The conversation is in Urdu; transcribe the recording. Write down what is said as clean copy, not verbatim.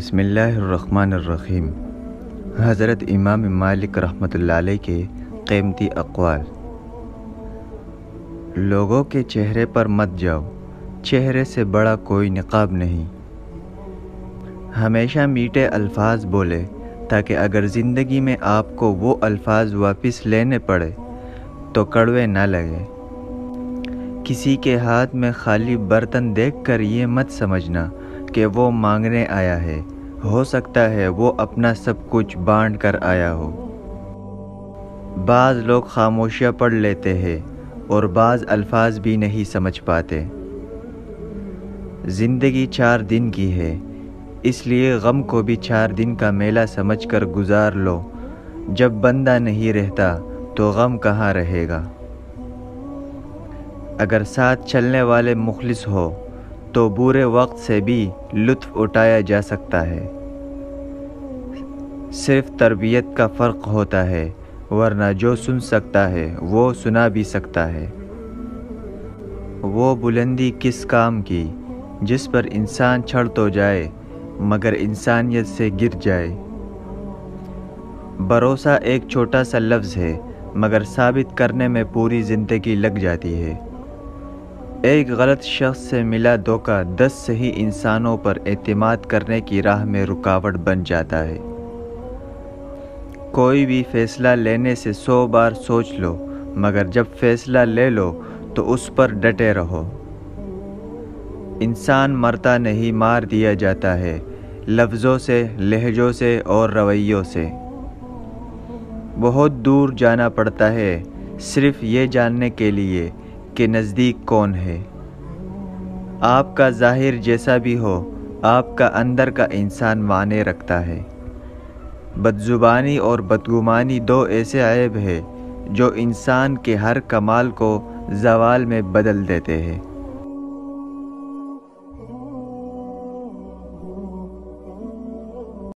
بسم اللہ الرحمن الرحیم۔ حضرت امام مالک رحمۃ اللہ علیہ کے قیمتی اقوال۔ لوگوں کے چہرے پر مت جاؤ، چہرے سے بڑا کوئی نقاب نہیں۔ ہمیشہ میٹھے الفاظ بولے تاکہ اگر زندگی میں آپ کو وہ الفاظ واپس لینے پڑے تو کڑوے نہ لگے۔ کسی کے ہاتھ میں خالی برتن دیکھ کر یہ مت سمجھنا کہ وہ مانگنے آیا ہے، ہو سکتا ہے وہ اپنا سب کچھ بانٹ کر آیا ہو۔ بعض لوگ خاموشیاں پڑھ لیتے ہیں اور بعض الفاظ بھی نہیں سمجھ پاتے۔ زندگی 4 دن کی ہے، اس لیے غم کو بھی 4 دن کا میلہ سمجھ کر گزار لو۔ جب بندہ نہیں رہتا تو غم کہاں رہے گا؟ اگر ساتھ چلنے والے مخلص ہو تو برے وقت سے بھی لطف اٹھایا جا سکتا ہے۔ صرف تربیت کا فرق ہوتا ہے، ورنہ جو سن سکتا ہے وہ سنا بھی سکتا ہے۔ وہ بلندی کس کام کی جس پر انسان چڑھ تو جائے مگر انسانیت سے گر جائے۔ بھروسہ ایک چھوٹا سا لفظ ہے مگر ثابت کرنے میں پوری زندگی لگ جاتی ہے۔ ایک غلط شخص سے ملا دھوکہ 10 صحیح انسانوں پر اعتماد کرنے کی راہ میں رکاوٹ بن جاتا ہے۔ کوئی بھی فیصلہ لینے سے 100 بار سوچ لو، مگر جب فیصلہ لے لو تو اس پر ڈٹے رہو۔ انسان مرتا نہیں، مار دیا جاتا ہے، لفظوں سے، لہجوں سے اور رویوں سے۔ بہت دور جانا پڑتا ہے صرف یہ جاننے کے لیے کہ نزدیک کون ہے۔ آپ کا ظاہر جیسا بھی ہو، آپ کا اندر کا انسان معنی رکھتا ہے۔ بدزبانی اور بدگمانی 2 ایسے عیب ہیں جو انسان کے ہر کمال کو زوال میں بدل دیتے ہیں۔